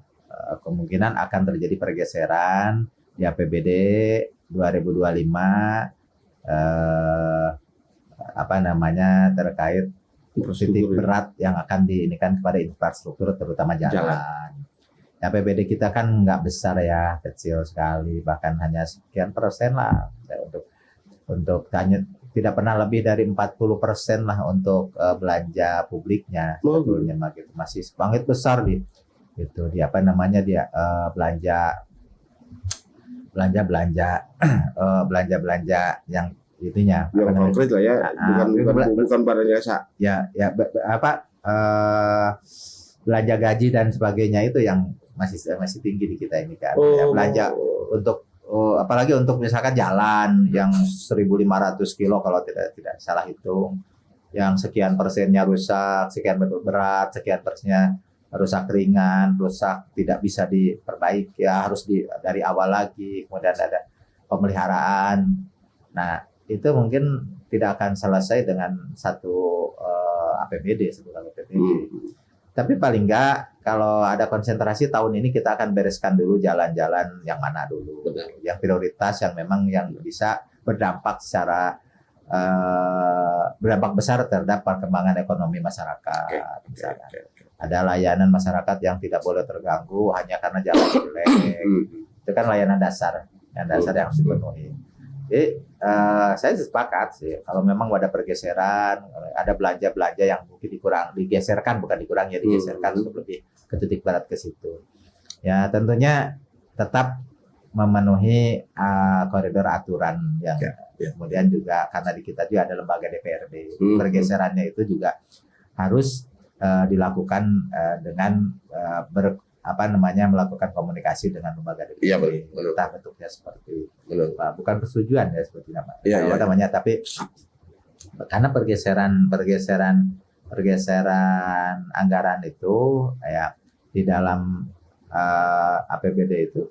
kemungkinan akan terjadi pergeseran di APBD 2025 terkait titik berat yang akan diinikan kepada infrastruktur terutama jalan. APBD kita kan nggak besar ya, kecil sekali, bahkan hanya sekian persen lah untuk hanya tidak pernah lebih dari 40% lah untuk belanja publiknya sebetulnya gitu. Masih banget besar di belanja yang itunya yang konkret lah ya, bukan barang jasa. Belanja gaji dan sebagainya itu yang masih tinggi di kita ini kan. Belanja untuk apalagi untuk misalkan jalan yang 1.500 kilo kalau tidak salah hitung, yang sekian persennya rusak, sekian berat, sekian persennya rusak ringan, rusak tidak bisa diperbaiki, ya harus dari awal lagi, kemudian ada pemeliharaan. Nah, itu mungkin tidak akan selesai dengan satu APBD, sebutkan APBD. Tapi paling enggak kalau ada konsentrasi tahun ini kita akan bereskan dulu jalan-jalan yang mana dulu. Benar. Yang prioritas yang memang yang bisa berdampak secara berdampak besar terhadap perkembangan ekonomi masyarakat. Misalnya. Ada layanan masyarakat yang tidak boleh terganggu hanya karena jalan jelek. Itu kan layanan dasar, yang harus dipenuhi. Jadi saya sepakat sih kalau memang ada pergeseran, ada belanja-belanja yang mungkin digeserkan bukan dikurangi, digeserkan untuk lebih ke titik barat ke situ. Ya tentunya tetap memenuhi koridor aturan yang kemudian juga karena di kita juga ada lembaga DPRD, pergeserannya itu juga harus dilakukan dengan melakukan komunikasi dengan lembaga DPRD. Iya, betul. Entah bentuknya seperti Betul. bukan persetujuan ya seperti Iya. namanya, tapi karena pergeseran anggaran itu ya di dalam APBD itu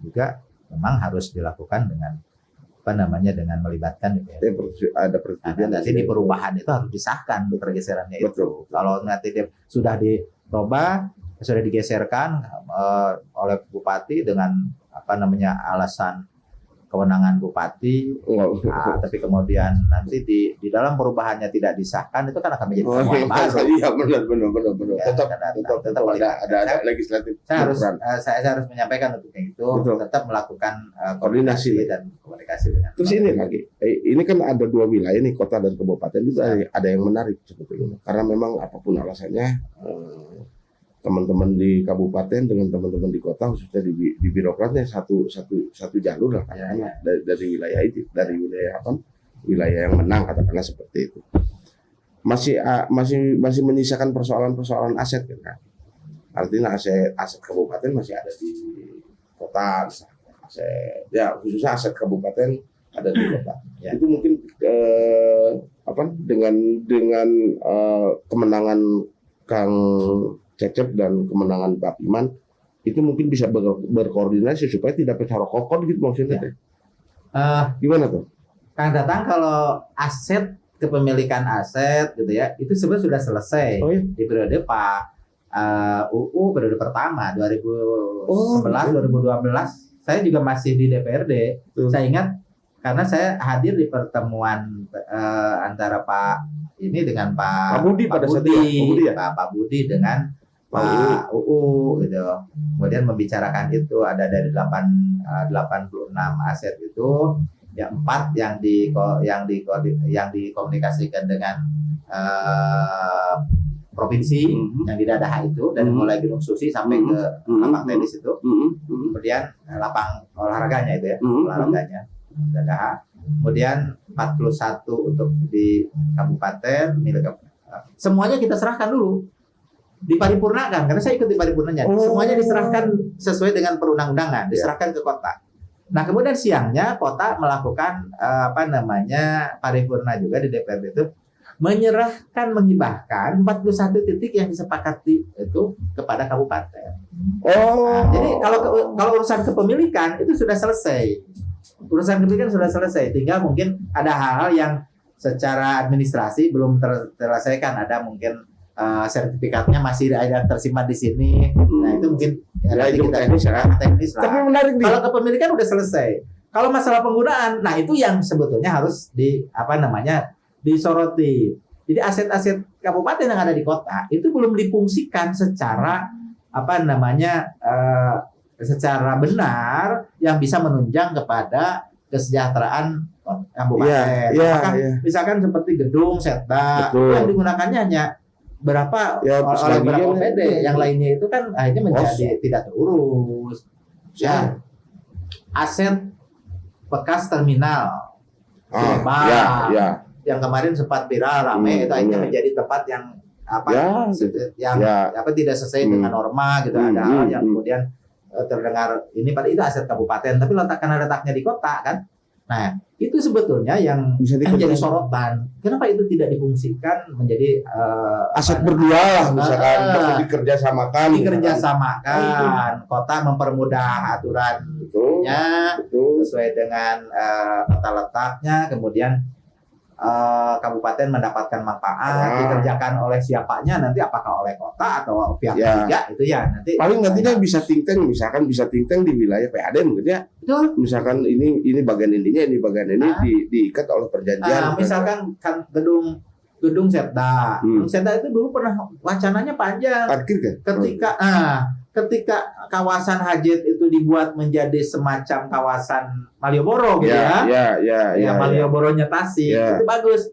juga memang harus dilakukan dengan dengan melibatkan DPRD. Ada persetujuan. Nanti di perubahan itu harus disahkan pergeserannya itu. Betul. Kalau nanti sudah dirubah, sudah digeserkan oleh bupati dengan alasan kewenangan bupati, tapi kemudian nanti di dalam perubahannya tidak disahkan, itu kan akan menjadi temuan baru. Iya, benar. Ya, Tetap ada legislatif. Saya harus menyampaikan untuk itu, tetap melakukan koordinasi dan komunikasi dengan. Terus ini lagi, ini kan ada dua wilayah nih, kota dan kabupaten itu ada yang menarik sebetulnya, karena memang apapun alasannya teman-teman di kabupaten dengan teman-teman di kota khususnya di birokratnya satu jalur lah katakanlah dari wilayah itu, dari wilayah yang menang katakanlah seperti itu. Masih menyisakan persoalan aset kan. Artinya aset kabupaten masih ada di kota, khususnya aset kabupaten ada di kota. Itu mungkin dengan kemenangan Kang Cecep dan kemenangan Pak Iman itu mungkin bisa berkoordinasi supaya tidak pecah kokon gitu maksudnya. Gimana tuh? Kang Datang, kalau kepemilikan aset gitu ya, itu sebenarnya sudah selesai di periode Pak UU periode pertama 2011-2012. Saya juga masih di DPRD. Saya ingat karena saya hadir di pertemuan antara Pak ini dengan Pak Budi Pak Budi dengan Pak UU gitu. Kemudian membicarakan itu ada dari 86 aset itu, ya 4 yang dikomunikasikan dengan provinsi yang di Dadaha itu, dari mulai Gunung Susi sampai ke lapang tenis itu. Kemudian lapang olahraganya itu ya, olahraganya Dadaha. Kemudian 41 untuk di kabupaten semuanya kita serahkan dulu, diparipurnakan, karena saya ikut di paripurnanya. Semuanya diserahkan sesuai dengan perundang-undangan, diserahkan ke kota. Nah, kemudian siangnya kota melakukan paripurna juga di DPRD itu, menghibahkan 41 titik yang disepakati itu kepada kabupaten. Jadi kalau urusan kepemilikan itu sudah selesai. Tinggal mungkin ada hal-hal yang secara administrasi belum terselesaikan, ada mungkin sertifikatnya masih ada tersimpan di sini. Nah, itu mungkin itu teknis lah. Tapi menarik nih. Kalau kepemilikan udah selesai. Kalau masalah penggunaan, nah itu yang sebetulnya harus disoroti. Jadi aset-aset kabupaten yang ada di kota itu belum difungsikan secara secara benar yang bisa menunjang kepada kesejahteraan kabupaten. Misalkan seperti gedung, setda, yang digunakannya hanya berapa oleh berapa OPD, yang lainnya itu kan akhirnya menjadi tidak terurus. Aset bekas terminal yang kemarin sempat viral ramai, itu akhirnya menjadi tempat yang tidak sesuai dengan norma gitu. Ada hal yang kemudian terdengar ini, pada itu aset kabupaten, tapi letaknya di kota kan. Nah, itu sebetulnya yang menjadi sorotan. Kenapa itu tidak difungsikan menjadi aset berdua lah, misalkan dikerjasamakan. Kota mempermudah aturannya sesuai dengan tata letaknya, kemudian kabupaten mendapatkan manfaat dikerjakan oleh siapanya, nanti apakah oleh kota atau pihak Ya. ketiga itu ya nanti Paling nantinya bisa think tank, misalkan bisa think tank di wilayah PADM gitu ya. Betul. Misalkan ini bagian ininya, ini bagian ini diikat oleh perjanjian. Misalkan kan gedung Setda. Gedung Setda itu dulu pernah wacananya panjang. Parkir kan? Ketika kawasan Hajet itu dibuat menjadi semacam kawasan Malioboro gitu ya Malioboronya Tasik, itu bagus.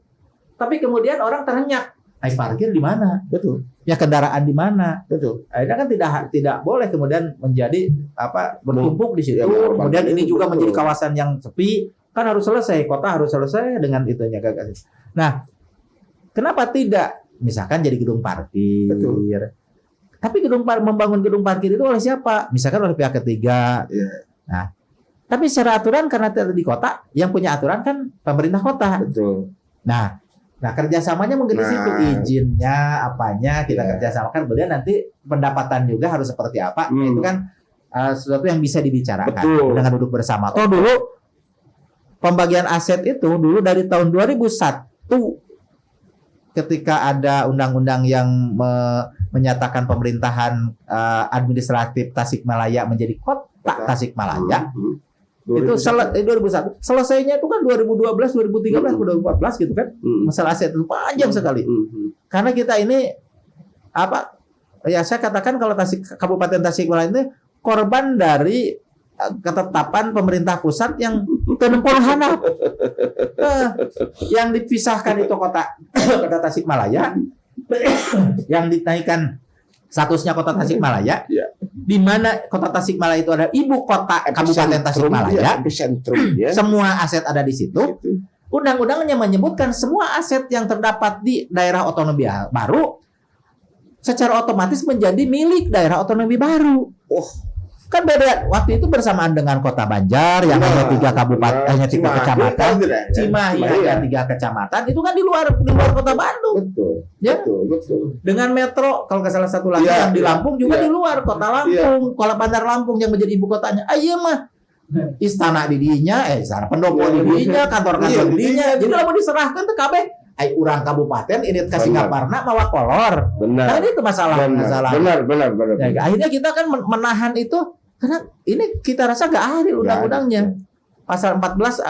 Tapi kemudian orang terhenyak, parkir di mana? Betul. Ya kendaraan di mana? Betul. Akhirnya kan tidak boleh kemudian menjadi bertumpuk di situ. Ya, kemudian ini juga betul. menjadi kawasan yang sepi, kan harus selesai, kota harus selesai dengan itunya gagal. Nah, kenapa tidak misalkan jadi gedung parkir? Betul. Tapi membangun gedung parkir itu oleh siapa? Misalkan oleh pihak ketiga. Yeah. Nah, tapi secara aturan karena di kota, yang punya aturan kan pemerintah kota. Betul. Nah kerjasamanya mungkin di situ, izinnya, apanya kita kerjasamakan. Kemudian nanti pendapatan juga harus seperti apa? Itu kan sesuatu yang bisa dibicarakan dengan duduk bersama. Dulu pembagian aset itu dulu dari tahun 2001. Ketika ada undang-undang yang menyatakan pemerintahan administratif Tasikmalaya menjadi kota Tasikmalaya, itu 2001. Selesainya itu kan 2012, 2013, 2014 gitu kan. Masalah aset itu panjang sekali. Karena kita ini saya katakan kalau Kabupaten Tasikmalaya ini korban dari ketetapan pemerintah pusat yang tenempol hanap. Yang dipisahkan itu kota Tasikmalaya, yang dinaikkan statusnya kota Tasikmalaya, di mana kota Tasikmalaya itu ada ibu kota Kabupaten Tasikmalaya, semua aset ada di situ. Undang-undangnya menyebutkan semua aset yang terdapat di daerah otonomi baru secara otomatis menjadi milik daerah otonomi baru. Kan beda waktu itu bersamaan dengan Kota Banjar yang hanya 3 kabupaten, hanya 3 kecamatan, Cimahi hanya 3 kecamatan, itu kan di luar Kota Bandung. Betul. Ya? Betul. Dengan metro, kalau nggak salah satu lagi yang di Lampung juga di luar Kota Lampung, Kota Bandar Lampung yang menjadi ibu kotanya. Mah istana di dinya, istana pendopo di dinya, kantor-kantor di dinya. Jadi kalau mau diserahkan ke KB, urang kabupaten ini ke Singaparna mawa kolor. Benar. Nah, itu masalah. Benar. Ya, akhirnya kita kan menahan itu karena ini kita rasa nggak adil undang-undangnya. Pasal 14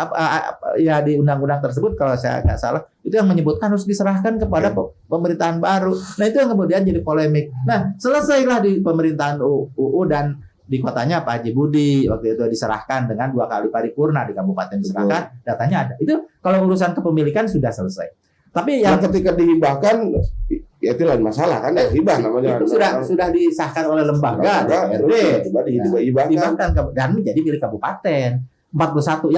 ya di undang-undang tersebut kalau saya nggak salah itu yang menyebutkan harus diserahkan kepada pemerintahan baru. Nah itu yang kemudian jadi polemik. Nah selesailah di pemerintahan UU dan di kotanya Pak Haji Budi waktu itu diserahkan dengan 2 kali paripurna di kabupaten diserahkan, datanya ada. Itu kalau urusan kepemilikan sudah selesai. Tapi yang ketika dihibahkan ya itu lain masalah kan, hibah namanya. Itu sudah disahkan oleh lembaga DPRD, dihibahkan dan menjadi milik kabupaten. 41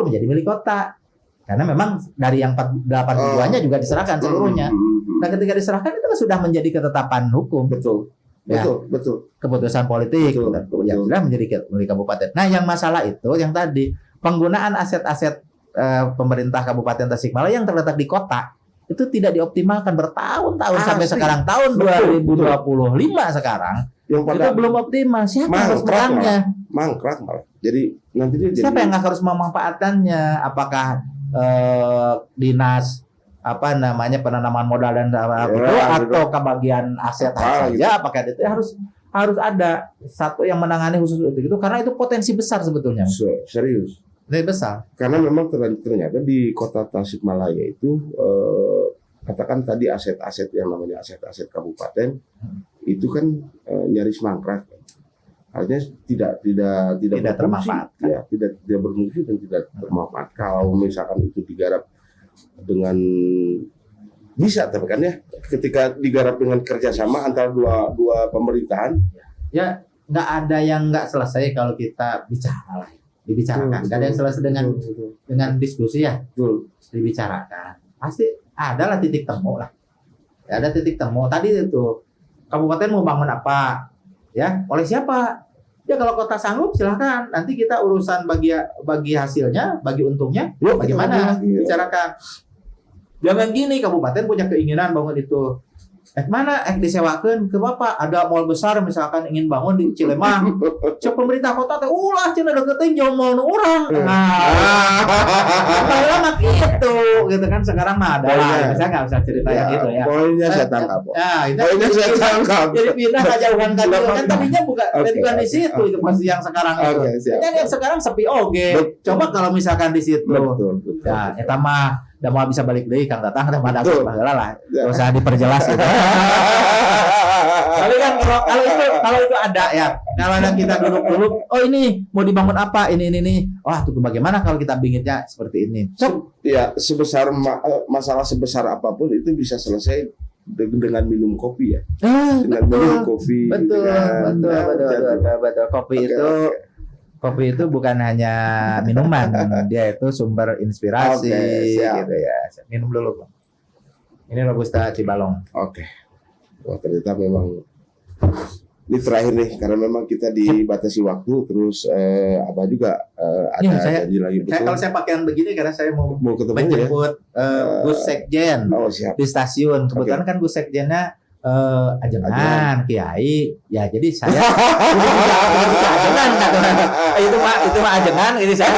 menjadi milik kota. Karena memang dari yang 82-nya juga diserahkan seluruhnya. Nah, ketika diserahkan itu kan sudah menjadi ketetapan hukum. Betul. Keputusan politik yang sudah menjadi milik kabupaten. Nah, yang masalah itu yang tadi penggunaan aset-aset pemerintah Kabupaten Tasikmalaya yang terletak di kota itu tidak dioptimalkan bertahun-tahun sampai sekarang tahun 2025 sekarang yang itu belum optimal. Siapa harus menangnya? Mangkrak malah. Jadi nanti siapa yang harus memanfaatkannya? Apakah dinas penanaman modal dan atau kebagian aset saja? Apakah itu harus ada satu yang menangani khusus itu karena itu potensi besar sebetulnya. Serius. Besar. Karena memang ternyata di kota Tasikmalaya itu katakan tadi aset-aset yang namanya aset-aset kabupaten itu kan nyaris mangkrak. Artinya tidak termanfaat. Ya, tidak berfungsi dan tidak termanfaat. Kalau misalkan itu digarap dengan bisa, tapi kan ya ketika digarap dengan kerjasama antara dua pemerintahan, ya nggak ada yang nggak selesai kalau kita bicara lah. Dibicarakan. Gak ada yang selesai dengan diskusi ya. Dibicarakan. Pasti adalah titik temu lah. Ya, ada titik temu. Tadi itu kabupaten mau bangun apa? Ya, oleh siapa? Ya kalau kota sanggup silahkan. Nanti kita urusan bagi hasilnya, bagi untungnya, bagaimana bicarakan. Jangan gini kabupaten punya keinginan bangun itu. Mana disewakeun ke Bapak ada mall besar misalkan ingin bangun di Cilemang. Cek pemerintah kota teh ulah cenah deketin jauh mall nu urang. Lama gitu kan sekarang mah ada lah. Saya enggak usah cerita yang itu ya. Poinnya saya tangkap. Poinnya saya tangkap. Jadi pindah kejauhan kan tadinya bukan di situ itu pasti yang sekarang itu. Yang sekarang sepi oge. Coba kalau misalkan di situ. Ya, eta mah udah mau bisa balik deui Kang Tatang teh mah baheula lah. Enggak usah diperjelas gitu. Tapi kan kalau itu ada ya. Kalau ada kita duduk-duduk, oh ini mau dibangun apa? Ini. Wah, tuh bagaimana kalau kita bingitnya seperti ini? Ya, masalah sebesar apapun itu bisa selesai dengan minum kopi ya. Dengan minum kopi. Betul. Kopi itu bukan hanya minuman, dia itu sumber inspirasi gitu ya. Minum dulu, Bang. Ini Robusta Cibalong. Oke. Wah, ternyata memang ini terakhir nih karena memang kita dibatasi waktu terus apa juga ada janji lagi. Kalau saya pakaian begini karena saya mau ketemu menjemput Gus Sekjen di stasiun. Kebetulan kan Gus Sekjennya ajengan kiai ya, jadi saya ajengan itu mah ajengan, ini saya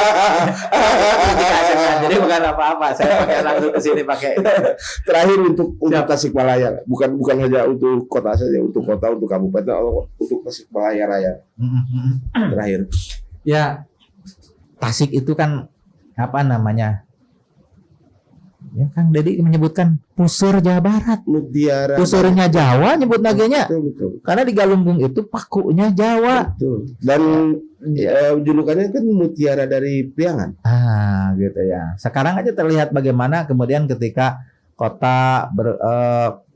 ajengan, jadi bukan apa-apa, saya pakai langsung ke sini pakai. Terakhir untuk Tasikmalaya, bukan hanya untuk kota saja, untuk kota, untuk kabupaten, untuk Tasikmalaya Raya. Terakhir ya, Tasik itu kan apa namanya? Ya, Kang Dedi menyebutkan pusur Jawa Barat, pusurnya Jawa nyebut nagenya, karena di Galunggung itu pakunya Jawa. Betul. Dan julukannya kan mutiara dari Priangan. Gitu ya. Sekarang aja terlihat bagaimana kemudian ketika kota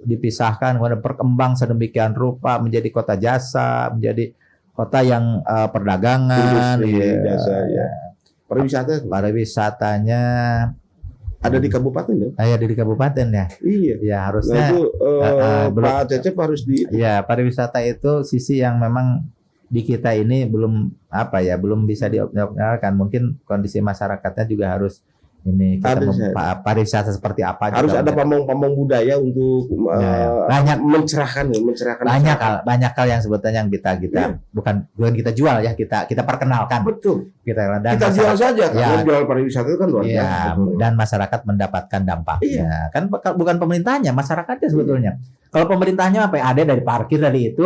dipisahkan, kemudian berkembang sedemikian rupa menjadi kota jasa, menjadi kota yang perdagangan, jasa, ya. Pariwisatanya ada di kabupaten ya? Ada di kabupaten ya. Iya. Ya harusnya. Nah, itu Pak Cecep harus di. Ya, pariwisata itu sisi yang memang di kita ini belum belum bisa dioptimalkan. Mungkin kondisi masyarakatnya juga harus ini kita pariwisata seperti apa. Harus ada pamong-pamong budaya untuk banyak mencerahkan. Banyak hal yang sebetulnya yang kita bukan kita jual ya, kita perkenalkan. Betul. Kita jual saja karena jual pariwisata itu kan luar biasa. Dan masyarakat mendapatkan dampaknya. Kan bukan pemerintahnya, masyarakatnya sebetulnya. Kalau pemerintahnya apa ada dari parkir dari itu,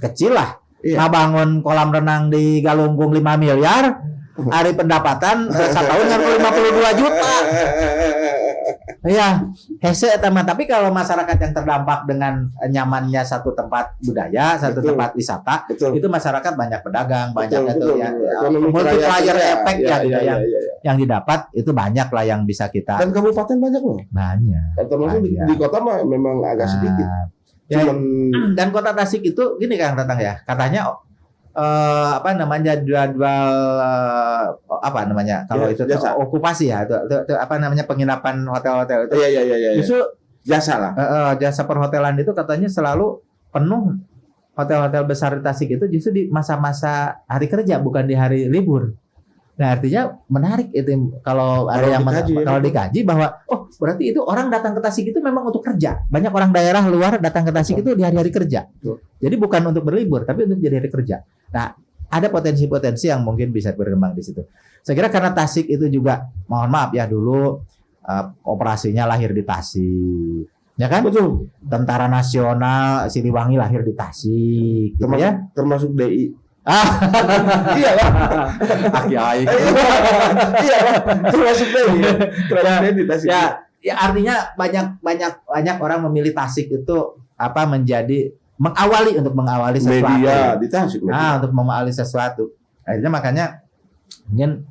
kecil lah. Bangun kolam renang di Galunggung 5 miliar. Hari pendapatan setahun kan 52 juta. Ya, hese teman. Tapi kalau masyarakat yang terdampak dengan nyamannya satu tempat budaya, satu tempat wisata, itu masyarakat banyak pedagang, banyak itu ya. Multiplier efek yang didapat itu banyak lah yang bisa kita. Dan kabupaten banyak loh. Banyak. Termasuk di kota mah memang agak sedikit. Dan kota Tasik itu gini Kang Tatang ya, katanya jual kalau itu okupasi ya, itu penginapan hotel-hotel itu. Iya. Justru jasa lah. Jasa perhotelan itu katanya selalu penuh, hotel-hotel besar di Tasik itu justru di masa-masa hari kerja, bukan di hari libur. Nah, artinya menarik itu kalau ada yang dikaji bahwa berarti itu orang datang ke Tasik itu memang untuk kerja. Banyak orang daerah luar datang ke Tasik itu di hari-hari kerja. Jadi bukan untuk berlibur, tapi untuk jadi hari kerja. Nah, ada potensi-potensi yang mungkin bisa berkembang di situ. Saya kira karena Tasik itu juga, mohon maaf ya, dulu operasinya lahir di Tasik. Ya kan? Betul. Tentara Nasional Siliwangi lahir di Tasik. Termasuk DI. Iya lah. Iya lah. Termasuk di Tasik. Ya artinya banyak orang memilih Tasik itu menjadi mengawali sesuatu. Media di Tasik. Untuk mengawali sesuatu. Akhirnya makanya mungkin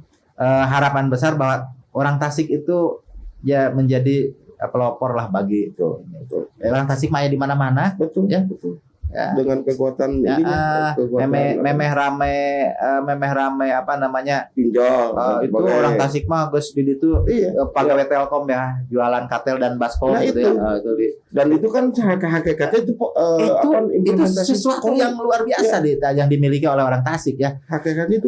harapan besar bahwa orang Tasik itu ya menjadi pelopor lah bagi itu. Orang Tasik maya di mana-mana. Betul. Ya. Betul. Ya. Dengan kekuatan memeh rame pinjol itu orang Tasik mah Gus Didi itu pegawai Telkom ya, jualan katel dan baskom gitu ya. Dan itu kan hakikatnya itu sesuatu yang luar biasa yang dimiliki oleh orang Tasik ya. Hakikatnya itu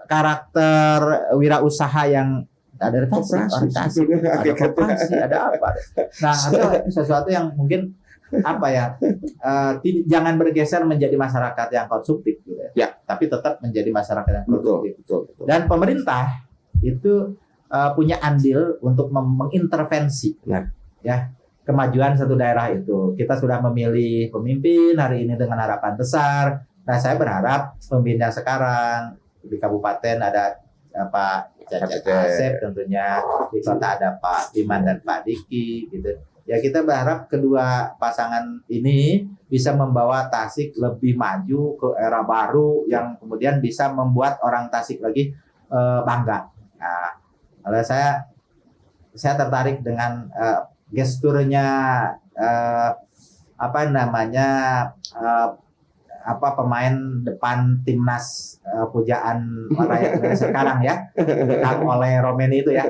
karakter wirausaha yang ada Koperasi, orientasi, sebetulnya ada hakikatnya. koperasi, ada apa? Nah, harusnya sesuatu yang mungkin apa ya, jangan bergeser menjadi masyarakat yang konsumtif, gitu Ya. tapi tetap menjadi masyarakat yang produktif. Betul. Dan pemerintah itu punya andil untuk mengintervensi, Nah. ya, kemajuan satu daerah itu. Kita sudah memilih pemimpin hari ini dengan harapan besar. Nah, saya berharap pemimpin yang sekarang di kabupaten ada Pak Cecep Asep, tentunya di kota ada Pak Iman dan Pak Diki, gitu. Ya, kita berharap kedua pasangan ini bisa membawa Tasik lebih maju ke era baru yang kemudian bisa membuat orang Tasik lagi bangga. Nah, kalau saya tertarik dengan gesturnya pemain depan timnas pujaan rakyat Indonesia sekarang ya, oleh Romeni itu ya.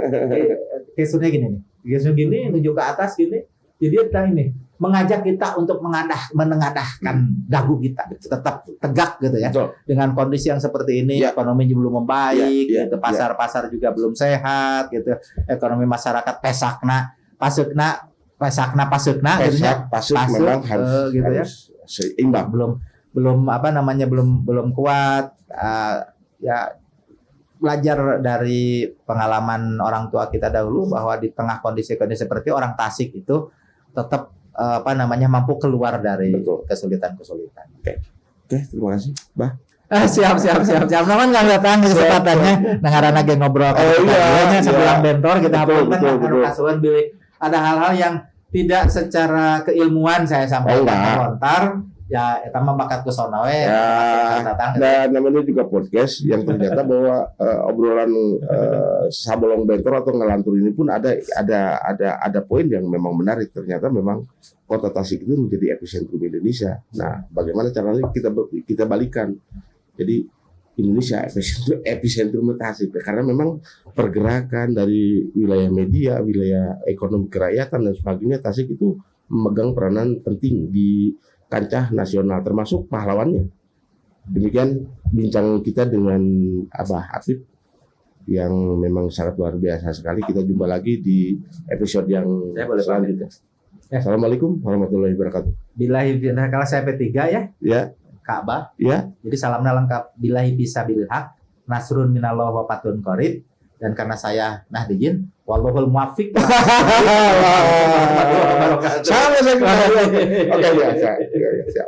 Gesturnya gini nih. Gestur gini, nunjuk ke atas gini. Jadi dia ini mengajak kita untuk menengadahkan dagu kita tetap tegak gitu ya. Betul. Dengan kondisi yang seperti ini, ekonomi belum membaik, gitu. Pasar-pasar juga belum sehat gitu. Ekonomi masyarakat pasukna gitu ya. Pasuk memang harus gitu ya. Seimbang. Belum kuat. Ya, belajar dari pengalaman orang tua kita dahulu bahwa di tengah kondisi-kondisi seperti orang Tasik itu tetap mampu keluar dari kesulitan-kesulitan. Oke, terima kasih, Bah. Siap. Namun nggak datang kesempatannya. Nangarana ge ngobrol. Sebelum bentor kita betul. kasuhan pilih. Ada hal-hal yang tidak secara keilmuan saya sampaikan lontar. Ya, itu mah bakat ke sono we. Dan namanya juga podcast yang ternyata bahwa obrolan sabolong bentor atau ngelantur ini pun ada poin yang memang menarik. Ternyata memang kota Tasik itu menjadi epicentrum Indonesia. Nah, bagaimana caranya kita balikan? Jadi Indonesia epicentrum Tasik, karena memang pergerakan dari wilayah media, wilayah ekonomi kerakyatan dan sebagainya, Tasik itu memegang peranan penting di kancah nasional, termasuk pahlawannya. Demikian bincang kita dengan Abah Apip yang memang sangat luar biasa sekali. Kita jumpa lagi di episode yang selanjutnya. Assalamualaikum warahmatullahi wabarakatuh. Kalau saya P3 ya. Ya. Ka'bah. Ya. Jadi salamnya lengkap. Billahi fisabilil haq, nasrun minallah wa fatun qarib. Dan karena saya Nahdijin, wallahul muwaffiq. Sama saya. Oke, ya, siap.